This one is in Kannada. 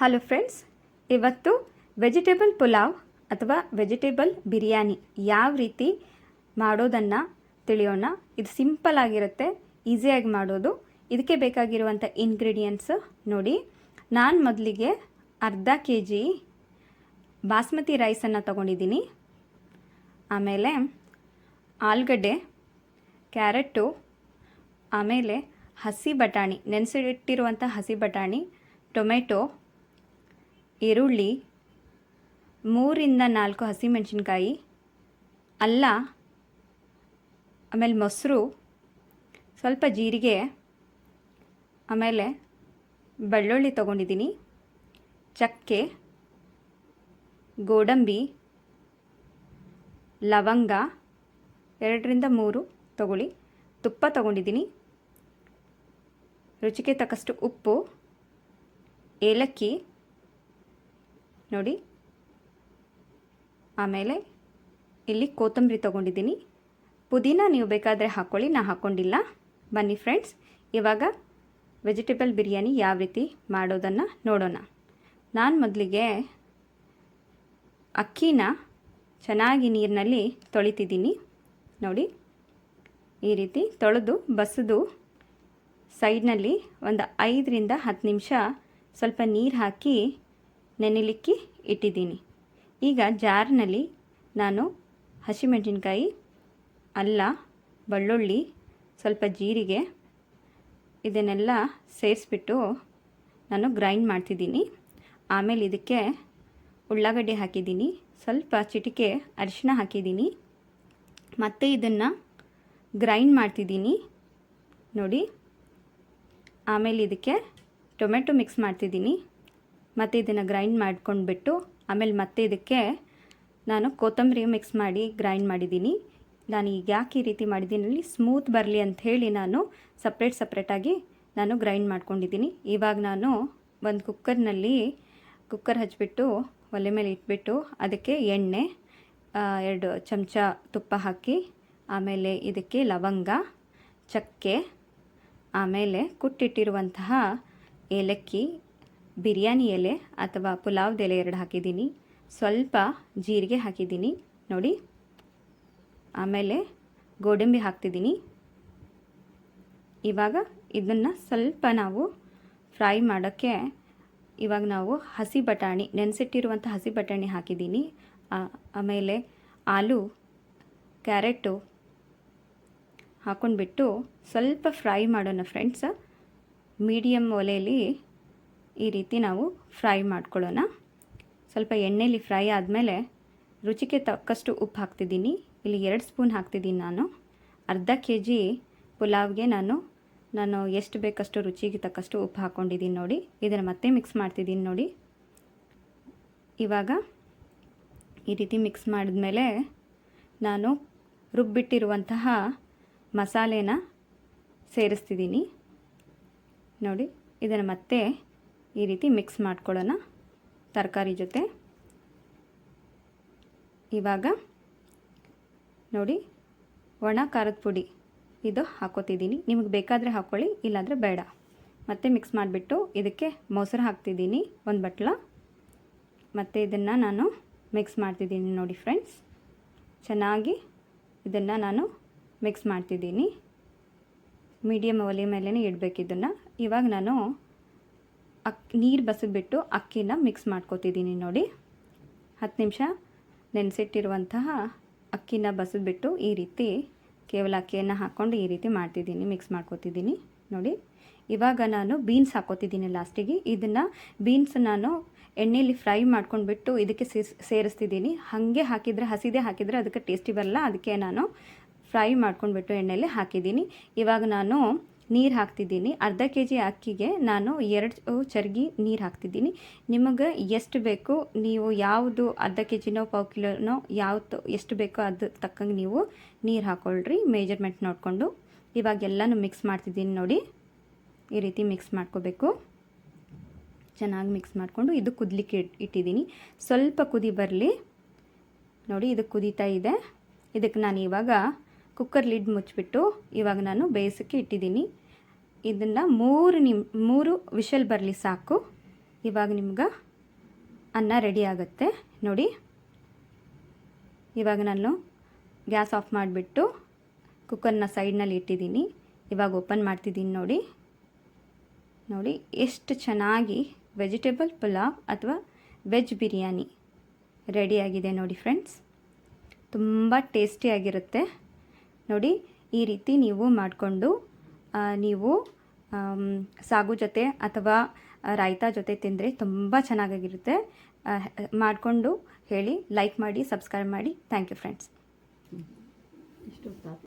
ಹಲೋ ಫ್ರೆಂಡ್ಸ್, ಇವತ್ತು ವೆಜಿಟೇಬಲ್ ಪುಲಾವ್ ಅಥವಾ ವೆಜಿಟೇಬಲ್ ಬಿರಿಯಾನಿ ಯಾವ ರೀತಿ ಮಾಡೋದನ್ನು ತಿಳಿಯೋಣ. ಇದು ಸಿಂಪಲ್ ಆಗಿರುತ್ತೆ, ಈಸಿಯಾಗಿ ಮಾಡೋದು. ಇದಕ್ಕೆ ಬೇಕಾಗಿರುವಂಥ ಇಂಗ್ರೀಡಿಯೆಂಟ್ಸ್ ನೋಡಿ. ನಾನು ಮೊದಲಿಗೆ ಅರ್ಧ kg ಬಾಸ್ಮತಿ ರೈಸನ್ನು ತೊಗೊಂಡಿದ್ದೀನಿ. ಆಮೇಲೆ ಆಲೂಗಡ್ಡೆ, ಕ್ಯಾರೆಟು, ಆಮೇಲೆ ಹಸಿ ಬಟಾಣಿ, ನೆನೆಸಿಟ್ಟಿರುವಂಥ ಹಸಿ ಬಟಾಣಿ, ಟೊಮೆಟೊ, ಈರುಳ್ಳಿ, 3ರಿಂದ 4 ಹಸಿಮೆಣಸಿನ್ಕಾಯಿ, ಅಲ್ಲ, ಆಮೇಲೆ ಮೊಸರು, ಸ್ವಲ್ಪ ಜೀರಿಗೆ, ಆಮೇಲೆ ಬೆಳ್ಳುಳ್ಳಿ ತೊಗೊಂಡಿದ್ದೀನಿ, ಚಕ್ಕೆ, ಗೋಡಂಬಿ, ಲವಂಗ 2ರಿಂದ 3 ತೊಗೊಳ್ಳಿ, ತುಪ್ಪ ತೊಗೊಂಡಿದ್ದೀನಿ, ರುಚಿಗೆ ತಕ್ಕಷ್ಟು ಉಪ್ಪು, ಏಲಕ್ಕಿ ನೋಡಿ, ಆಮೇಲೆ ಇಲ್ಲಿ ಕೊತ್ತಂಬರಿ ತೊಗೊಂಡಿದ್ದೀನಿ. ಪುದೀನ ನೀವು ಬೇಕಾದರೆ ಹಾಕ್ಕೊಳ್ಳಿ, ನಾನು ಹಾಕ್ಕೊಂಡಿಲ್ಲ. ಬನ್ನಿ ಫ್ರೆಂಡ್ಸ್, ಇವಾಗ ವೆಜಿಟೇಬಲ್ ಬಿರಿಯಾನಿ ಯಾವ ರೀತಿ ಮಾಡೋದನ್ನು ನೋಡೋಣ. ನಾನು ಮೊದಲಿಗೆ ಅಕ್ಕಿನ ಚೆನ್ನಾಗಿ ನೀರಿನಲ್ಲಿ ತೊಳಿತಿದ್ದೀನಿ. ನೋಡಿ, ಈ ರೀತಿ ತೊಳೆದು ಬಸಿದು ಸೈಡ್ನಲ್ಲಿ ಒಂದು 5ರಿಂದ 10 ನಿಮಿಷ ಸ್ವಲ್ಪ ನೀರು ಹಾಕಿ ನೆನೆಲಿಕ್ಕೆ ಇಟ್ಟಿದ್ದೀನಿ. ಈಗ ಜಾರ್ನಲ್ಲಿ ನಾನು ಹಸಿಮೆಣಸಿನ್ಕಾಯಿ, ಅಲ್ಲ, ಬೆಳ್ಳುಳ್ಳಿ, ಸ್ವಲ್ಪ ಜೀರಿಗೆ ಇದನ್ನೆಲ್ಲ ಸೇರಿಸ್ಬಿಟ್ಟು ನಾನು ಗ್ರೈಂಡ್ ಮಾಡ್ತಿದ್ದೀನಿ. ಆಮೇಲೆ ಇದಕ್ಕೆ ಉಳ್ಳಾಗಡ್ಡೆ ಹಾಕಿದ್ದೀನಿ, ಸ್ವಲ್ಪ ಚಿಟಿಕೆ ಅರಿಶಿನ ಹಾಕಿದ್ದೀನಿ, ಮತ್ತು ಇದನ್ನು ಗ್ರೈಂಡ್ ಮಾಡ್ತಿದ್ದೀನಿ ನೋಡಿ. ಆಮೇಲೆ ಇದಕ್ಕೆ ಟೊಮೆಟೊ ಮಿಕ್ಸ್ ಮಾಡ್ತಿದ್ದೀನಿ, ಮತ್ತು ಇದನ್ನು ಗ್ರೈಂಡ್ ಮಾಡ್ಕೊಂಡ್ಬಿಟ್ಟು ಆಮೇಲೆ ಮತ್ತೆ ಇದಕ್ಕೆ ನಾನು ಕೊತ್ತಂಬರಿ ಮಿಕ್ಸ್ ಮಾಡಿ ಗ್ರೈಂಡ್ ಮಾಡಿದ್ದೀನಿ. ನಾನು ಈಗ ಯಾಕೆ ಈ ರೀತಿ ಮಾಡಿದ್ದೀನಿ, ಸ್ಮೂತ್ ಬರಲಿ ಅಂಥೇಳಿ ನಾನು ಸಪ್ರೇಟಾಗಿ ನಾನು ಗ್ರೈಂಡ್ ಮಾಡ್ಕೊಂಡಿದ್ದೀನಿ. ಇವಾಗ ನಾನು ಒಂದು ಕುಕ್ಕರ್ ಹಚ್ಚಿಬಿಟ್ಟು ಒಲೆ ಮೇಲೆ ಇಟ್ಬಿಟ್ಟು ಅದಕ್ಕೆ ಎಣ್ಣೆ, 2 ಚಮಚ ತುಪ್ಪ ಹಾಕಿ, ಆಮೇಲೆ ಇದಕ್ಕೆ ಲವಂಗ, ಚಕ್ಕೆ, ಆಮೇಲೆ ಕುಟ್ಟಿಟ್ಟಿರುವಂತಹ ಏಲಕ್ಕಿ, ಬಿರಿಯಾನಿ ಎಲೆ ಅಥವಾ ಪುಲಾವ್ದ ಎಲೆ 2 ಹಾಕಿದ್ದೀನಿ, ಸ್ವಲ್ಪ ಜೀರಿಗೆ ಹಾಕಿದ್ದೀನಿ ನೋಡಿ, ಆಮೇಲೆ ಗೋಡಂಬಿ ಹಾಕ್ತಿದ್ದೀನಿ. ಇವಾಗ ಇದನ್ನು ಸ್ವಲ್ಪ ನಾವು ಫ್ರೈ ಮಾಡೋಕ್ಕೆ ಇವಾಗ ನಾವು ಹಸಿ ಬಟಾಣಿ, ನೆನೆಸಿಟ್ಟಿರುವಂಥ ಹಸಿ ಬಟಾಣಿ ಹಾಕಿದ್ದೀನಿ. ಆಮೇಲೆ ಆಲೂ, ಕ್ಯಾರೆಟು ಹಾಕ್ಕೊಂಡ್ಬಿಟ್ಟು ಸ್ವಲ್ಪ ಫ್ರೈ ಮಾಡೋಣ ಫ್ರೆಂಡ್ಸ್. ಮೀಡಿಯಮ್ ಒಲೆಯಲ್ಲಿ ಈ ರೀತಿ ನಾವು ಫ್ರೈ ಮಾಡ್ಕೊಳ್ಳೋಣ. ಸ್ವಲ್ಪ ಎಣ್ಣೆಯಲ್ಲಿ ಫ್ರೈ ಆದಮೇಲೆ ರುಚಿಗೆ ತಕ್ಕಷ್ಟು ಉಪ್ಪು ಹಾಕ್ತಿದ್ದೀನಿ. ಇಲ್ಲಿ 2 ಸ್ಪೂನ್ ಹಾಕ್ತಿದ್ದೀನಿ. ನಾನು ಅರ್ಧ kg ಪುಲಾವ್ಗೆ ನಾನು ಎಷ್ಟು ಬೇಕಷ್ಟು ರುಚಿಗೆ ತಕ್ಕಷ್ಟು ಉಪ್ಪು ಹಾಕ್ಕೊಂಡಿದ್ದೀನಿ ನೋಡಿ. ಇದನ್ನು ಮತ್ತೆ ಮಿಕ್ಸ್ ಮಾಡ್ತಿದ್ದೀನಿ ನೋಡಿ. ಇವಾಗ ಈ ರೀತಿ ಮಿಕ್ಸ್ ಮಾಡಿದ್ಮೇಲೆ ನಾನು ರುಬ್ಬಿಟ್ಟಿರುವಂತಹ ಮಸಾಲೆನ ಸೇರಿಸ್ತಿದ್ದೀನಿ ನೋಡಿ. ಇದನ್ನು ಮತ್ತೆ ಈ ರೀತಿ ಮಿಕ್ಸ್ ಮಾಡ್ಕೊಳ್ಳೋಣ ತರಕಾರಿ ಜೊತೆ. ಇವಾಗ ನೋಡಿ, ಒಣ ಖಾರದ ಪುಡಿ ಇದು ಹಾಕೋತಿದ್ದೀನಿ. ನಿಮಗೆ ಬೇಕಾದರೆ ಹಾಕ್ಕೊಳ್ಳಿ, ಇಲ್ಲಾಂದರೆ ಬೇಡ. ಮತ್ತೆ ಮಿಕ್ಸ್ ಮಾಡಿಬಿಟ್ಟು ಇದಕ್ಕೆ ಮೊಸರು ಹಾಕ್ತಿದ್ದೀನಿ, 1 ಬಟ್ಲ. ಮತ್ತು ಇದನ್ನು ನಾನು ಮಿಕ್ಸ್ ಮಾಡ್ತಿದ್ದೀನಿ ನೋಡಿ ಫ್ರೆಂಡ್ಸ್. ಚೆನ್ನಾಗಿ ಇದನ್ನು ನಾನು ಮಿಕ್ಸ್ ಮಾಡ್ತಿದ್ದೀನಿ. ಮೀಡಿಯಮ್ ಒಲೆ ಮೇಲೇ ಇಡಬೇಕು ಇದನ್ನು. ಇವಾಗ ನಾನು ನೀರು ಬಸಿದ್ಬಿಟ್ಟು ಅಕ್ಕಿನ ಮಿಕ್ಸ್ ಮಾಡ್ಕೋತಿದ್ದೀನಿ ನೋಡಿ. 10 ನಿಮಿಷ ನೆನೆಸಿಟ್ಟಿರುವಂತಹ ಅಕ್ಕಿನ ಬಸಿದ್ಬಿಟ್ಟು ಈ ರೀತಿ ಕೇವಲ ಅಕ್ಕಿಯನ್ನು ಹಾಕ್ಕೊಂಡು ಈ ರೀತಿ ಮಾಡ್ತಿದ್ದೀನಿ, ಮಿಕ್ಸ್ ಮಾಡ್ಕೋತಿದ್ದೀನಿ ನೋಡಿ. ಇವಾಗ ನಾನು ಬೀನ್ಸ್ ಹಾಕೋತಿದ್ದೀನಿ ಲಾಸ್ಟಿಗೆ. ಇದನ್ನು ಬೀನ್ಸ್ ನಾನು ಎಣ್ಣೆಯಲ್ಲಿ ಫ್ರೈ ಮಾಡ್ಕೊಂಡ್ಬಿಟ್ಟು ಇದಕ್ಕೆ ಸೇರಿಸ್ತಿದ್ದೀನಿ. ಹಾಗೆ ಹಾಕಿದರೆ, ಹಸಿದೇ ಹಾಕಿದರೆ ಅದಕ್ಕೆ ಟೇಸ್ಟಿ ಬರಲ್ಲ, ಅದಕ್ಕೆ ನಾನು ಫ್ರೈ ಮಾಡ್ಕೊಂಡ್ಬಿಟ್ಟು ಎಣ್ಣೆಯಲ್ಲಿ ಹಾಕಿದ್ದೀನಿ. ಇವಾಗ ನಾನು ನೀರು ಹಾಕ್ತಿದ್ದೀನಿ. ಅರ್ಧ kg ಅಕ್ಕಿಗೆ ನಾನು 2 ಚರ್ಗಿ ನೀರು ಹಾಕ್ತಿದ್ದೀನಿ. ನಿಮಗೆ ಎಷ್ಟು ಬೇಕು, ನೀವು ಯಾವುದು ಅರ್ಧ kgನೋ ಪಾವು ಕಿಲೋನೋ ಯಾವುದು ಎಷ್ಟು ಬೇಕೋ ಅದು ತಕ್ಕಂಗೆ ನೀವು ನೀರು ಹಾಕ್ಕೊಳ್ರಿ, ಮೆಜರ್ಮೆಂಟ್ ನೋಡಿಕೊಂಡು. ಇವಾಗ ಎಲ್ಲನೂ ಮಿಕ್ಸ್ ಮಾಡ್ತಿದ್ದೀನಿ ನೋಡಿ. ಈ ರೀತಿ ಮಿಕ್ಸ್ ಮಾಡ್ಕೋಬೇಕು. ಚೆನ್ನಾಗಿ ಮಿಕ್ಸ್ ಮಾಡಿಕೊಂಡು ಇದು ಕುದಲಿಕ್ಕೆ ಇಟ್ಟಿದ್ದೀನಿ. ಸ್ವಲ್ಪ ಕುದಿ ಬರಲಿ ನೋಡಿ. ಇದು ಕುದೀತಾ ಇದೆ. ಇದಕ್ಕೆ ನಾನು ಇವಾಗ ಕುಕ್ಕರ್ ಲಿಡ್ ಮುಚ್ಚಿಬಿಟ್ಟು ಇವಾಗ ನಾನು ಬೇಯಿಸೋಕ್ಕೆ ಇಟ್ಟಿದ್ದೀನಿ. ಇದನ್ನು 3 ವಿಷಲ್ ಬರಲಿ ಸಾಕು. ಇವಾಗ ನಿಮ್ಗೆ ಅನ್ನ ರೆಡಿ ಆಗುತ್ತೆ ನೋಡಿ. ಇವಾಗ ನಾನು ಗ್ಯಾಸ್ ಆಫ್ ಮಾಡಿಬಿಟ್ಟು ಕುಕ್ಕರ್ನ ಸೈಡ್ನಲ್ಲಿ ಇಟ್ಟಿದ್ದೀನಿ. ಇವಾಗ ಓಪನ್ ಮಾಡ್ತಿದ್ದೀನಿ ನೋಡಿ ಎಷ್ಟು ಚೆನ್ನಾಗಿ ವೆಜಿಟೇಬಲ್ ಪುಲಾವ್ ಅಥವಾ ವೆಜ್ ಬಿರಿಯಾನಿ ರೆಡಿಯಾಗಿದೆ ನೋಡಿ ಫ್ರೆಂಡ್ಸ್. ತುಂಬ ಟೇಸ್ಟಿಯಾಗಿರುತ್ತೆ ನೋಡಿ. ಈ ರೀತಿ ನೀವು ಮಾಡಿಕೊಂಡು ನೀವು ಸಾಗು ಜೊತೆ ಅಥವಾ ರಾಯ್ತಾ ಜೊತೆ ತಿಂದರೆ ತುಂಬ ಚೆನ್ನಾಗಿರುತ್ತೆ. ಮಾಡಿಕೊಂಡು ಹೇಳಿ, ಲೈಕ್ ಮಾಡಿ, ಸಬ್ಸ್ಕ್ರೈಬ್ ಮಾಡಿ. Thank you friends.